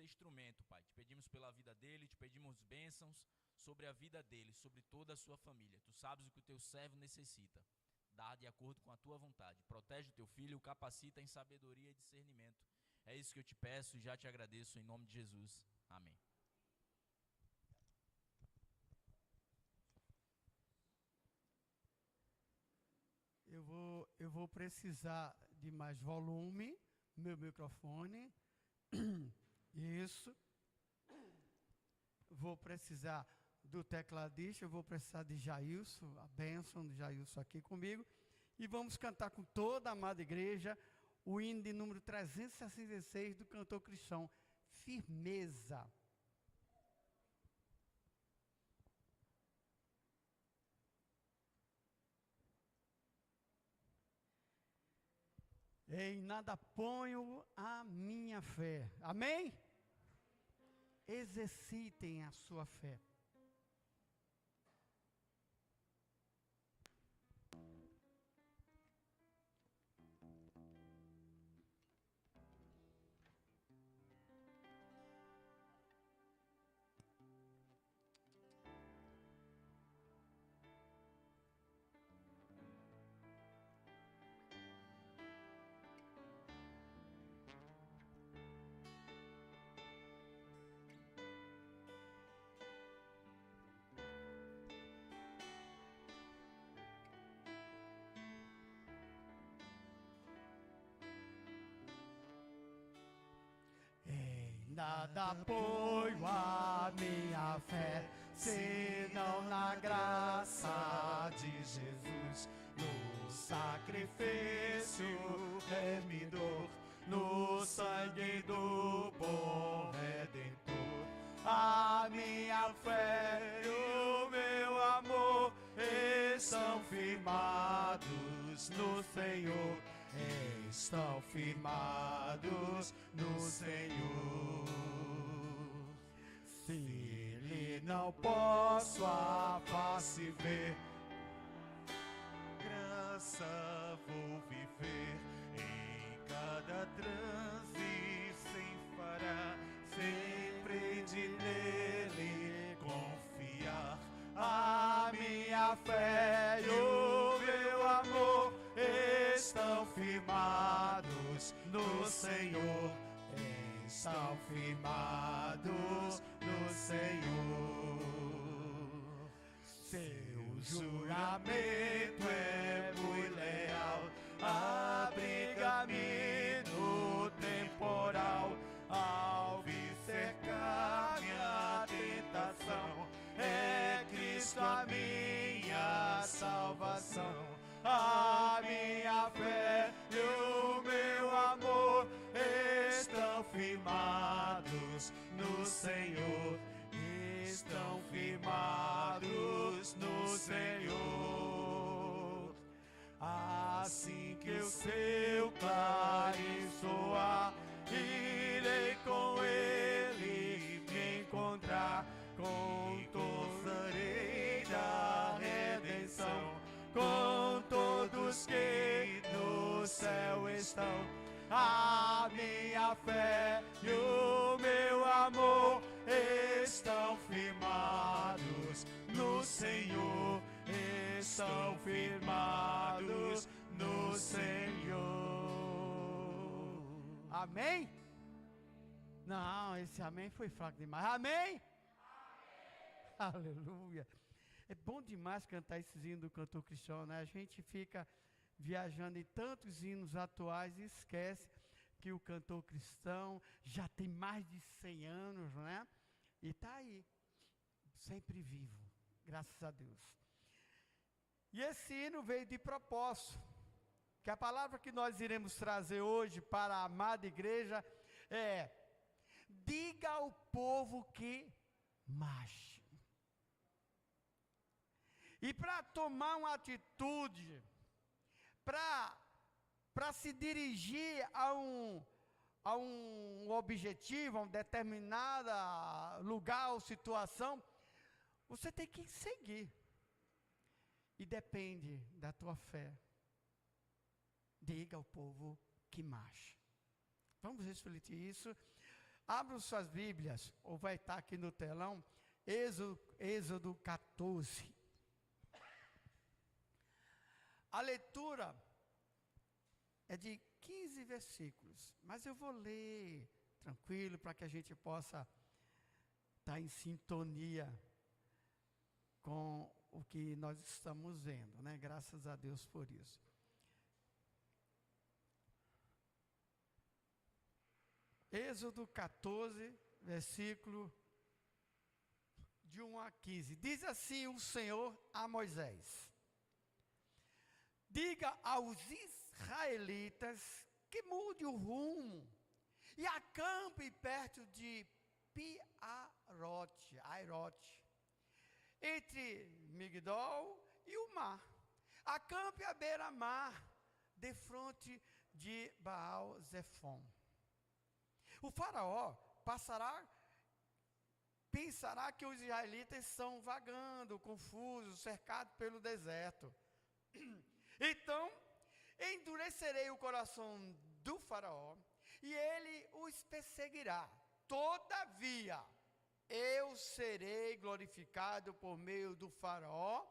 instrumento, Pai. Te pedimos pela vida dele, te pedimos bênçãos sobre a vida dele, sobre toda a sua família. Tu sabes o que o teu servo necessita. Dá de acordo com a tua vontade. Protege o teu filho, o capacita em sabedoria e discernimento. É isso que eu te peço e já te agradeço em nome de Jesus. Amém. Eu vou precisar de mais volume, meu microfone. Isso. Vou precisar do tecladista, eu vou precisar de Jailson, a bênção de Jailson aqui comigo. E vamos cantar com toda a amada igreja o hino de número 366 do cantor cristão, Firmeza. Em nada ponho a minha fé. Amém? Exercitem a sua fé. Nada apoio a minha fé, senão na graça de Jesus, no sacrifício remidor, no sangue do bom Redentor. A minha fé e o meu amor estão firmados no Senhor. Estão firmados no Senhor. Se Ele não posso a face ver, graça vou viver em cada transe sem parar, sempre de nele confiar. A minha fé e o meu amor estão firmados no Senhor. Estão firmados no Senhor. Seu juramento é muito leal, abriga-me no temporal, ao vir cercar minha tentação. É Cristo a minha salvação. A minha fé e o meu amor estão firmados no Senhor. Estão firmados no Senhor. Assim que o seu clarim soar, irei com ele me encontrar. Gozarei da redenção com todos que no céu estão. A minha fé e o meu amor estão firmados no Senhor. Estão firmados no Senhor. Amém? Não, esse amém foi fraco demais. Amém? Aleluia. É bom demais cantar esses hinos do cantor cristão, né? A gente fica viajando em tantos hinos atuais e esquece que o cantor cristão já tem mais de 100 anos, né? E está aí, sempre vivo, graças a Deus. E esse hino veio de propósito, que a palavra que nós iremos trazer hoje para a amada igreja é: diga ao povo que marche. E para tomar uma atitude, para se dirigir a um objetivo, a um determinado lugar ou situação, você tem que seguir. E depende da tua fé. Diga ao povo que marche. Vamos refletir isso. Abram suas Bíblias, ou vai estar aqui no telão, Êxodo 14. A leitura é de 15 versículos, mas eu vou ler tranquilo para que a gente possa estar em sintonia com o que nós estamos vendo, né? Graças a Deus por isso. Êxodo 14, versículo de 1 a 15. Diz assim o Senhor a Moisés: diga aos israelitas que mude o rumo e acampe perto de Pi-Airote, entre Migdol e o mar. Acampe à beira-mar, defronte de Baal-Zefon. O faraó pensará que os israelitas estão vagando, confusos, cercados pelo deserto. Então, endurecerei o coração do faraó, e ele os perseguirá. Todavia, eu serei glorificado por meio do faraó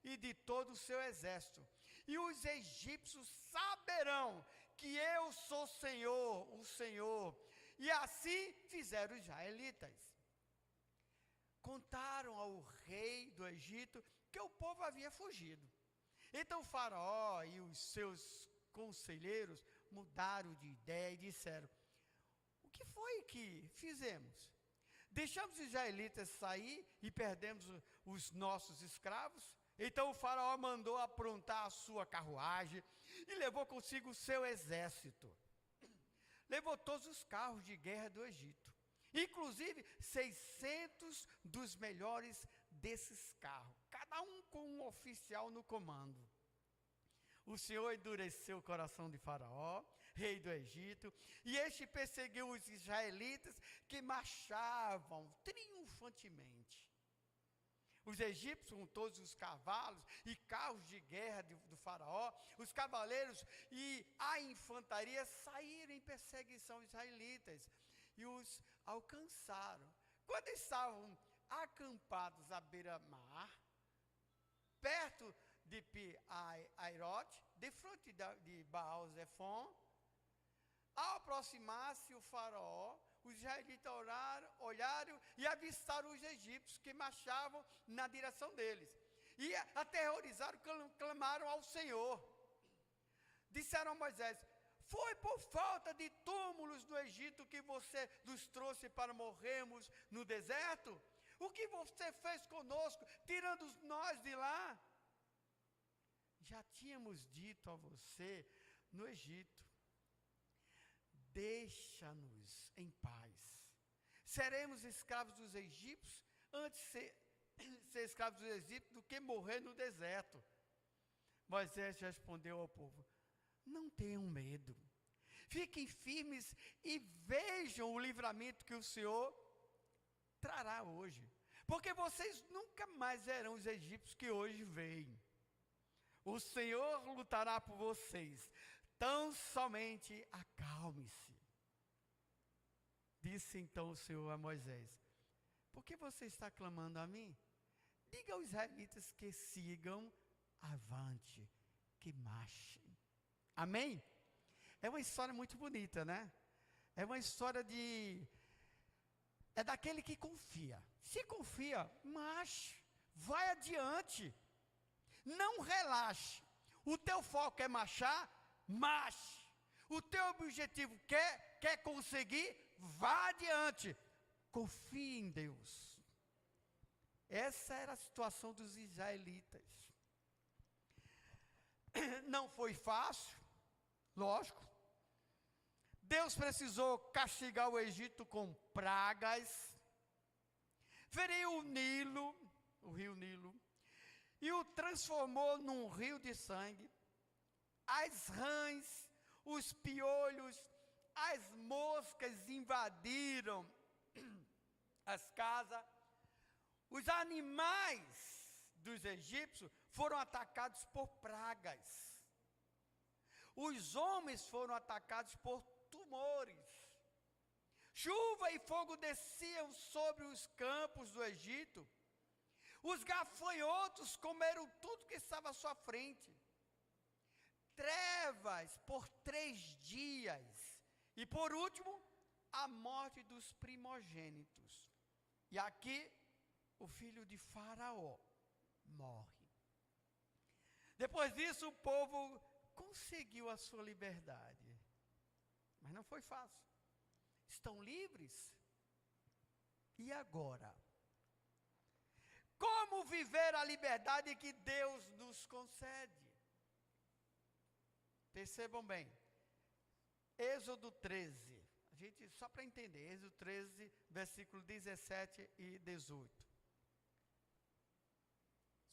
e de todo o seu exército. E os egípcios saberão que eu sou o Senhor. E assim fizeram os israelitas. Contaram ao rei do Egito que o povo havia fugido. Então o faraó e os seus conselheiros mudaram de ideia e disseram: o que foi que fizemos? Deixamos os israelitas sair e perdemos os nossos escravos? Então o faraó mandou aprontar a sua carruagem e levou consigo o seu exército. Levou todos os carros de guerra do Egito, inclusive 600 dos melhores desses carros, cada um com um oficial no comando. O Senhor endureceu o coração de Faraó, rei do Egito, e este perseguiu os israelitas que marchavam triunfantemente. Os egípcios, com todos os cavalos e carros de guerra do faraó, os cavaleiros e a infantaria saíram em perseguição aos israelitas e os alcançaram. Quando estavam acampados à beira-mar, perto de Pi-Airote, de frente de Baal-Zefon, ao aproximar-se o faraó, os israelitas olharam e avistaram os egípcios que marchavam na direção deles. E aterrorizados, clamaram ao Senhor. Disseram a Moisés: foi por falta de túmulos do Egito que você nos trouxe para morrermos no deserto? O que você fez conosco, tirando nós de lá? Já tínhamos dito a você no Egito: deixa-nos em paz. Seremos escravos dos egípcios antes de ser escravos dos egípcios do que morrer no deserto. Moisés respondeu ao povo: não tenham medo. Fiquem firmes e vejam o livramento que o Senhor trará hoje. Porque vocês nunca mais verão os egípcios que hoje veem. O Senhor lutará por vocês. Tão somente acalme-se. Disse então o Senhor a Moisés: por que você está clamando a mim? Diga aos israelitas que sigam avante, que marchem. Amém? É uma história muito bonita, né? É uma história é daquele que confia. Se confia, marche, vai adiante. Não relaxe. O teu foco é marchar? Marche. O teu objetivo quer conseguir? Vá adiante. Confie em Deus. Essa era a situação dos israelitas. Não foi fácil, lógico. Deus precisou castigar o Egito com pragas. Feriu o rio Nilo, e o transformou num rio de sangue. As rãs, os piolhos, as moscas invadiram as casas. Os animais dos egípcios foram atacados por pragas. Os homens foram atacados por tumores. Chuva e fogo desciam sobre os campos do Egito. Os gafanhotos comeram tudo que estava à sua frente. Trevas por 3 dias. E por último, a morte dos primogênitos. E aqui, o filho de Faraó morre. Depois disso, o povo conseguiu a sua liberdade. Mas não foi fácil. Estão livres? E agora? Como viver a liberdade que Deus nos concede? Percebam bem. Êxodo 13. A gente, só para entender, Êxodo 13, versículo 17 e 18.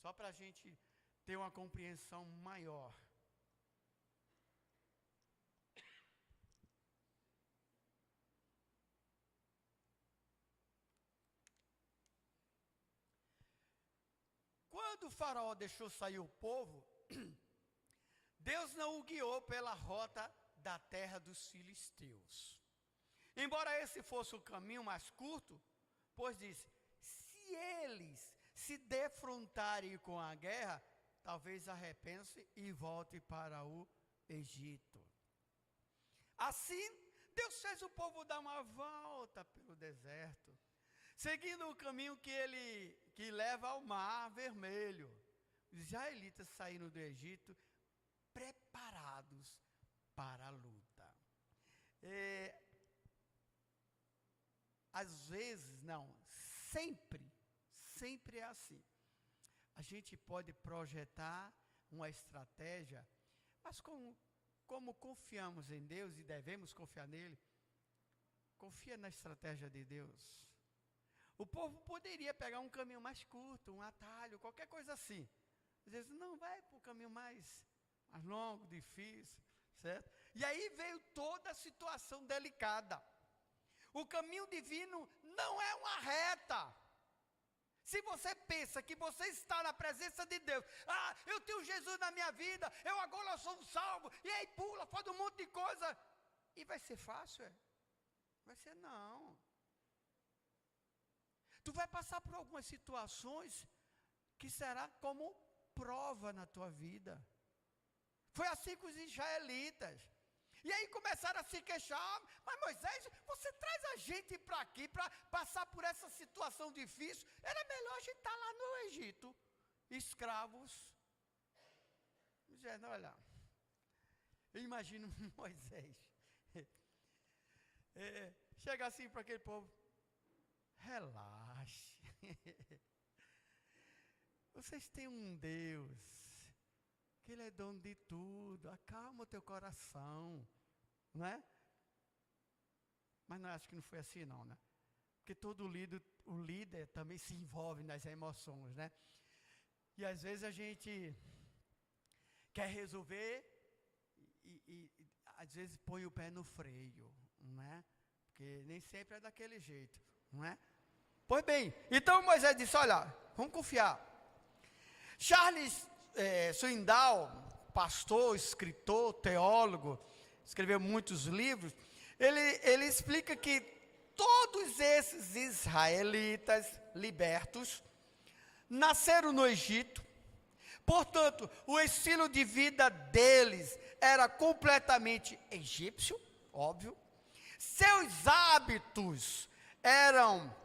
Só para a gente ter uma compreensão maior. Quando o faraó deixou sair o povo, Deus não o guiou pela rota da terra dos filisteus. Embora esse fosse o caminho mais curto, pois disse, se eles se defrontarem com a guerra, talvez arrependam-se e voltem para o Egito. Assim, Deus fez o povo dar uma volta pelo deserto, seguindo o caminho que leva ao Mar Vermelho. Os israelitas saíram do Egito preparados para a luta. Às vezes, não, sempre é assim. A gente pode projetar uma estratégia, mas como confiamos em Deus e devemos confiar nele, confia na estratégia de Deus. O povo poderia pegar um caminho mais curto, um atalho, qualquer coisa assim. Às vezes, não, vai para o caminho mais longo, difícil, certo? E aí veio toda a situação delicada. O caminho divino não é uma reta. Se você pensa que você está na presença de Deus, eu tenho Jesus na minha vida, eu agora sou um salvo, e aí pula, faz um monte de coisa, e vai ser fácil? Vai ser não. Tu vai passar por algumas situações que será como prova na tua vida. Foi assim com os israelitas. E aí começaram a se queixar, mas Moisés, você traz a gente para aqui, para passar por essa situação difícil, era melhor a gente estar lá no Egito, escravos. Dizendo, olha, eu imagino Moisés, chega assim para aquele povo, relaxe, vocês têm um Deus, que Ele é dono de tudo, acalma o teu coração, não é? Mas não, acho que não foi assim não, né? Porque todo o líder também se envolve nas emoções, né? E às vezes a gente quer resolver e às vezes põe o pé no freio, não é? Porque nem sempre é daquele jeito, não é? Pois bem, então Moisés disse, olha, vamos confiar. Charles Swindoll, pastor, escritor, teólogo, escreveu muitos livros, ele explica que todos esses israelitas libertos nasceram no Egito, portanto, o estilo de vida deles era completamente egípcio, óbvio, seus hábitos eram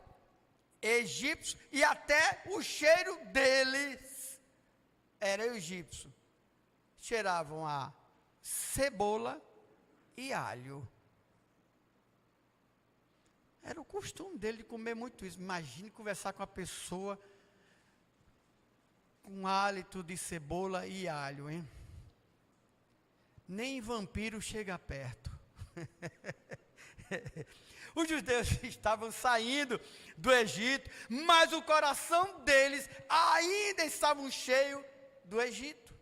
egípcios e até o cheiro deles era egípcio. Cheiravam a cebola e alho. Era o costume dele de comer muito isso. Imagine conversar com a pessoa com hálito de cebola e alho, hein? Nem vampiro chega perto. Os judeus estavam saindo do Egito, mas o coração deles ainda estava cheio do Egito.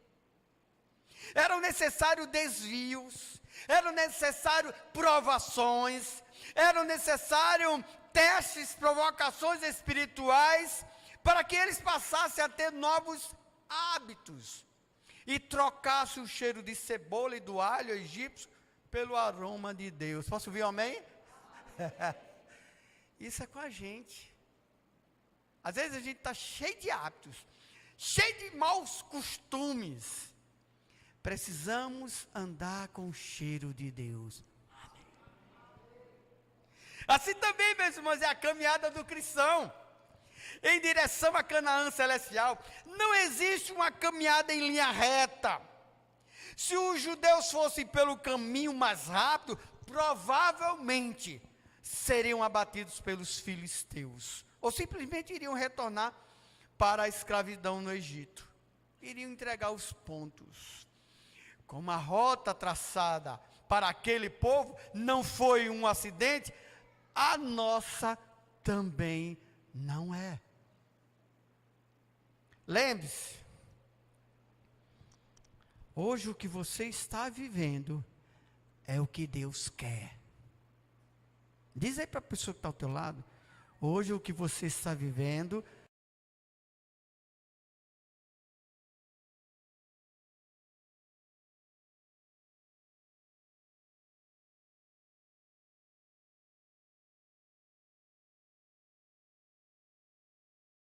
Eram necessários desvios, eram necessários provações, eram necessários testes, provocações espirituais, para que eles passassem a ter novos hábitos e trocassem o cheiro de cebola e do alho egípcio pelo aroma de Deus. Posso ouvir um amém? Isso é com a gente. Às vezes a gente está cheio de hábitos, cheio de maus costumes. Precisamos andar com o cheiro de Deus. Amém. Assim também, meus irmãos, é a caminhada do cristão em direção a Canaã celestial. Não existe uma caminhada em linha reta. Se os judeus fossem pelo caminho mais rápido, provavelmente seriam abatidos pelos filisteus, ou simplesmente iriam retornar para a escravidão no Egito. Iriam entregar os pontos. Como a rota traçada para aquele povo não foi um acidente, a nossa também não é. Lembre-se, hoje o que você está vivendo é o que Deus quer. Diz aí para a pessoa que está ao teu lado, hoje o que você está vivendo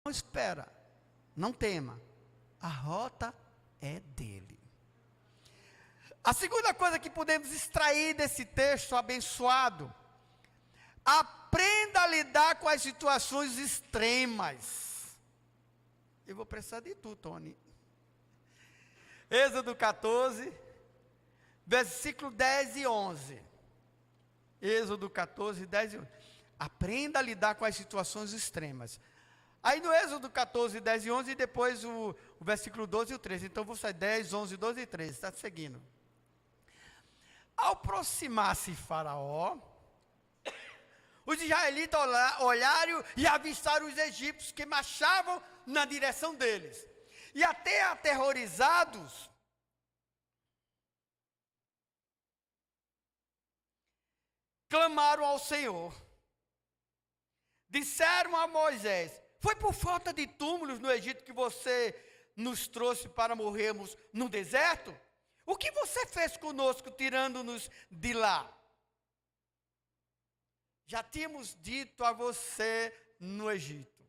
não espera, não tema, a rota é dele. A segunda coisa que podemos extrair desse texto abençoado: aprenda a lidar com as situações extremas. Eu vou precisar de tu, Tony. Êxodo 14, versículo 10 e 11. Êxodo 14, 10 e 11. Aprenda a lidar com as situações extremas. Aí no Êxodo 14, 10 e 11, e depois o versículo 12 e o 13. Então vou sair 10, 11, 12 e 13. Está seguindo. Ao aproximar-se Faraó, os israelitas olharam e avistaram os egípcios que marchavam na direção deles. E até aterrorizados, clamaram ao Senhor. Disseram a Moisés: foi por falta de túmulos no Egito que você nos trouxe para morrermos no deserto? O que você fez conosco, tirando-nos de lá? Já tínhamos dito a você no Egito: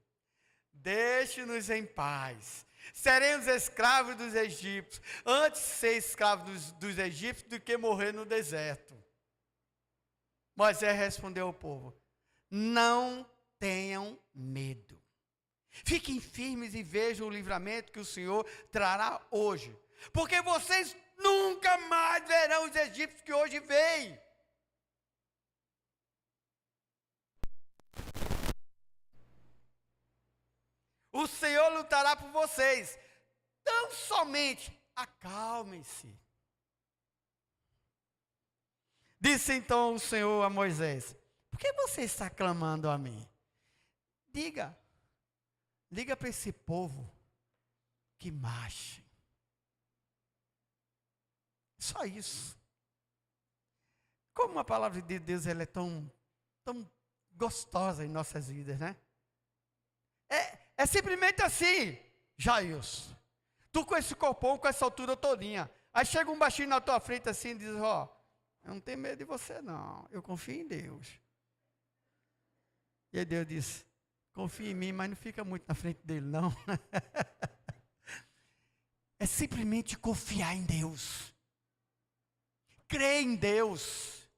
deixe-nos em paz. Seremos escravos dos egípcios. Antes ser escravos dos egípcios do que morrer no deserto. Moisés respondeu ao povo: não tenham medo. Fiquem firmes e vejam o livramento que o Senhor trará hoje. Porque vocês nunca mais verão os egípcios que hoje veem. O Senhor lutará por vocês. Tão somente acalmem-se. Disse então o Senhor a Moisés: por que você está clamando a mim? Diga para esse povo que marche. Só isso. Como a palavra de Deus ela é tão gostosa em nossas vidas, né? É simplesmente assim: Jairus, tu com esse corpão, com essa altura todinha, aí chega um baixinho na tua frente assim e diz: ó, eu não tenho medo de você não, eu confio em Deus. E aí Deus diz: confia em mim, mas não fica muito na frente dele não. É simplesmente confiar em Deus. Crer em Deus.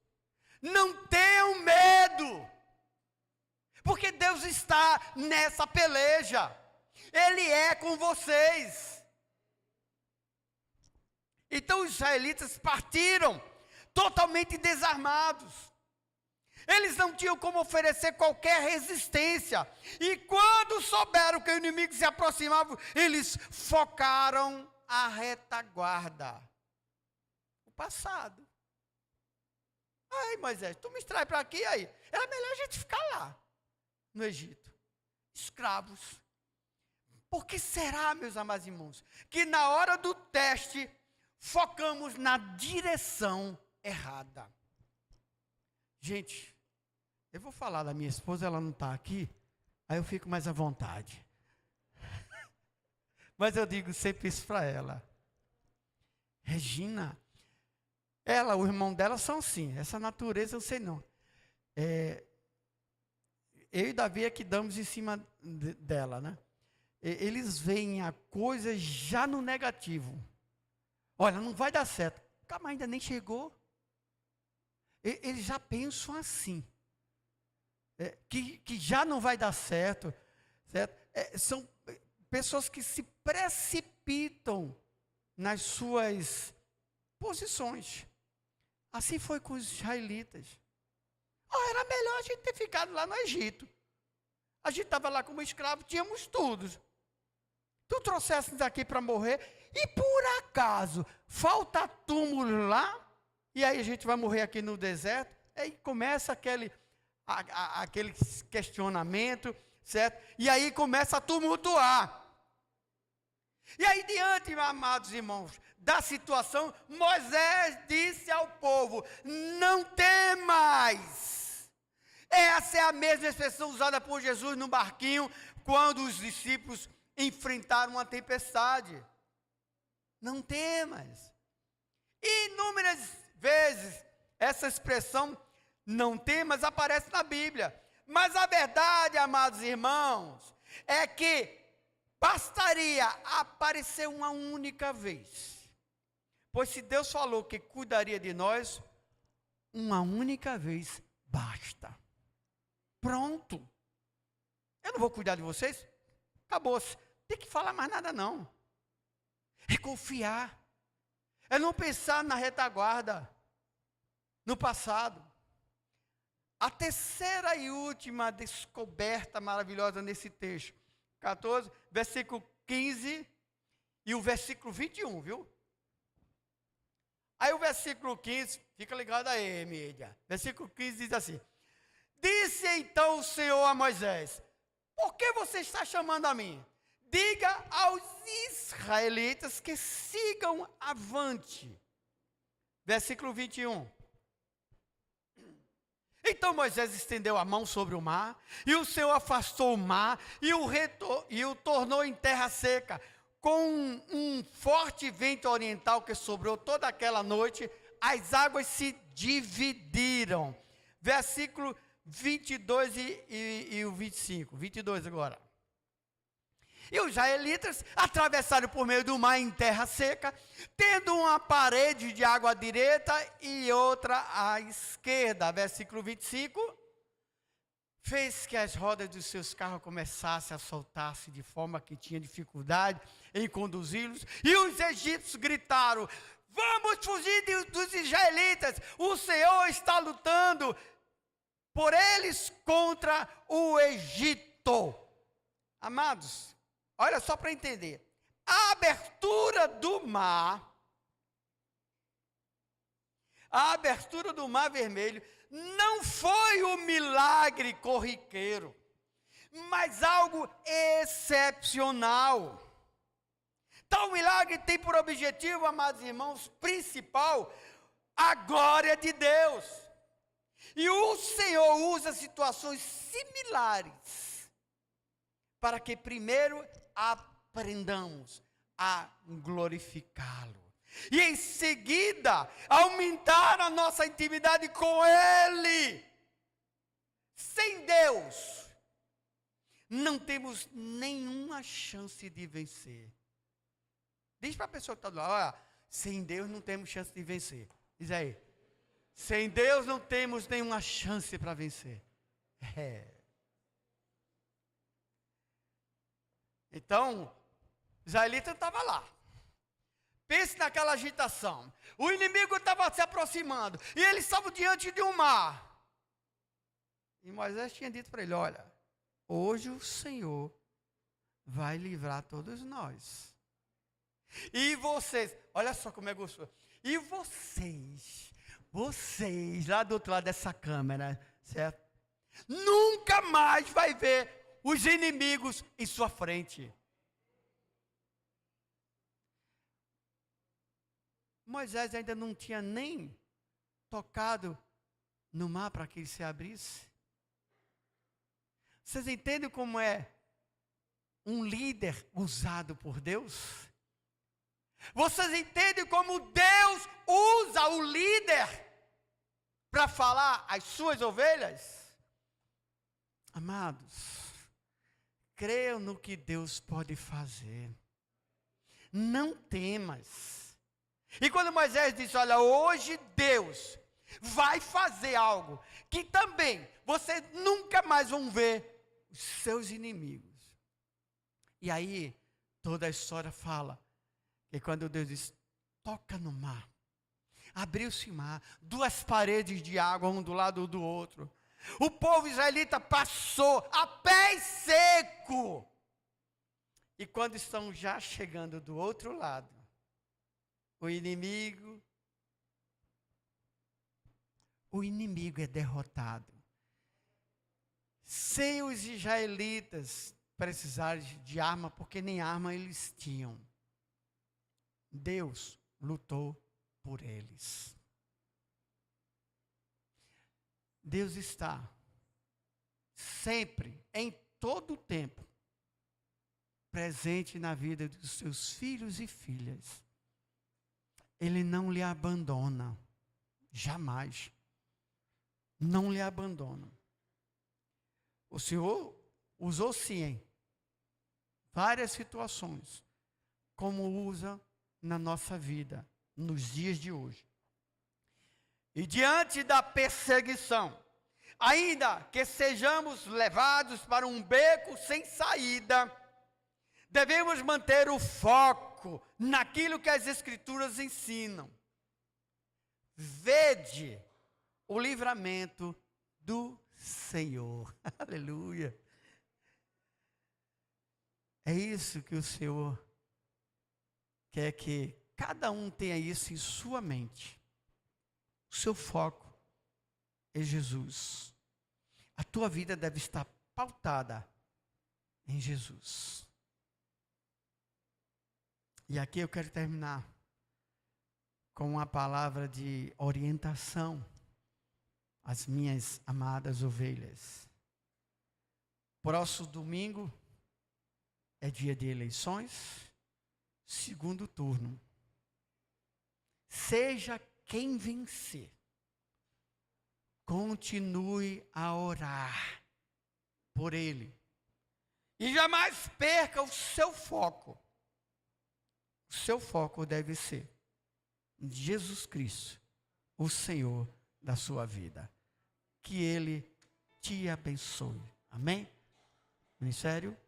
Não tenham medo. Porque Deus está nessa peleja. Ele é com vocês. Então os israelitas partiram totalmente desarmados. Eles não tinham como oferecer qualquer resistência. E quando souberam que o inimigo se aproximava, eles focaram a retaguarda. O passado. Aí, Moisés, tu me traz para aqui aí. Era melhor a gente ficar lá, no Egito. Escravos. Por que será, meus amados irmãos, que na hora do teste, focamos na direção errada? Gente, eu vou falar da minha esposa, ela não está aqui, aí eu fico mais à vontade. Mas eu digo sempre isso para ela. Regina, ela, o irmão dela são assim, essa natureza eu sei não. eu e Davi é que damos em cima dela, né? Eles veem a coisa já no negativo. Olha, não vai dar certo. Calma, ainda nem chegou. Eles já pensam assim. Que já não vai dar certo. Certo? São pessoas que se precipitam nas suas posições. Assim foi com os israelitas. Era melhor a gente ter ficado lá no Egito. A gente estava lá como escravo, tínhamos tudo. Tu trouxesses aqui para morrer, e por acaso falta túmulo lá, e aí a gente vai morrer aqui no deserto, aí começa aquele questionamento, certo? E aí começa a tumultuar. E aí diante, amados irmãos, da situação, Moisés disse ao povo: não temais. Essa é a mesma expressão usada por Jesus no barquinho, quando os discípulos enfrentaram uma tempestade. Não temas. Inúmeras vezes essa expressão não temas aparece na Bíblia. Mas a verdade, amados irmãos, é que bastaria aparecer uma única vez. Pois se Deus falou que cuidaria de nós, uma única vez basta. Pronto. Eu não vou cuidar de vocês? Acabou-se. Tem que falar mais nada não. É confiar. É não pensar na retaguarda, no passado. A terceira e última descoberta maravilhosa nesse texto, 14, versículo 15 e o versículo 21, viu? Aí o versículo 15, fica ligado aí, mídia. Versículo 15 diz assim: disse então o Senhor a Moisés: por que você está chamando a mim? Diga aos israelitas que sigam avante. Versículo 21. Então Moisés estendeu a mão sobre o mar, e o Senhor afastou o mar, e o tornou em terra seca. Com um forte vento oriental que sobrou toda aquela noite, as águas se dividiram. Versículo 22 e o 25. 22 agora. E os israelitas atravessaram por meio do mar em terra seca, tendo uma parede de água à direita e outra à esquerda. Versículo 25. Fez que as rodas dos seus carros começassem a soltar-se de forma que tinha dificuldade em conduzi-los. E os egípcios gritaram: vamos fugir dos israelitas, o Senhor está lutando por eles contra o Egito. Amados, olha só para entender. A abertura do mar Vermelho não foi um milagre corriqueiro, mas algo excepcional. Tal milagre tem por objetivo, amados irmãos, principal, a glória de Deus. E o Senhor usa situações similares para que primeiro aprendamos a glorificá-lo. E em seguida, aumentar a nossa intimidade com Ele. Sem Deus, não temos nenhuma chance de vencer. Diz para a pessoa que está do lado: olha, sem Deus não temos chance de vencer. Diz aí: sem Deus não temos nenhuma chance para vencer. Então, o israelita estava lá. Pense naquela agitação. O inimigo estava se aproximando. E eles estavam diante de um mar. E Moisés tinha dito para ele: olha, hoje o Senhor vai livrar todos nós. E vocês, olha só como é gostoso. E vocês lá do outro lado dessa câmera, certo? Nunca mais vai ver os inimigos em sua frente. Moisés ainda não tinha nem tocado no mar para que ele se abrisse. Vocês entendem como é um líder usado por Deus? Vocês entendem como Deus usa o líder para falar às suas ovelhas? Amados, creiam no que Deus pode fazer. Não temas. E quando Moisés disse, olha, hoje Deus vai fazer algo que também vocês nunca mais vão ver os seus inimigos. E aí, toda a história fala que quando Deus diz, toca no mar, abriu-se o mar, 2 paredes de água, um do lado do outro. O povo israelita passou a pé seco. E quando estão já chegando do outro lado, o inimigo é derrotado. Sem os israelitas precisarem de arma, porque nem arma eles tinham. Deus lutou por eles. Deus está sempre, em todo o tempo, presente na vida dos seus filhos e filhas. Ele não lhe abandona, jamais. Não lhe abandona. O Senhor usou sim em várias situações, como usa na nossa vida, nos dias de hoje. E diante da perseguição, ainda que sejamos levados para um beco sem saída, devemos manter o foco naquilo que as Escrituras ensinam. Vede o livramento do Senhor. Aleluia. É isso que o Senhor quer que cada um tenha isso em sua mente. O seu foco é Jesus. A tua vida deve estar pautada em Jesus. E aqui eu quero terminar com uma palavra de orientação às minhas amadas ovelhas. Próximo domingo é dia de eleições, segundo turno. Seja quem vencer, continue a orar por ele. E jamais perca o seu foco. O seu foco deve ser Jesus Cristo, o Senhor da sua vida. Que Ele te abençoe. Amém? Ministério.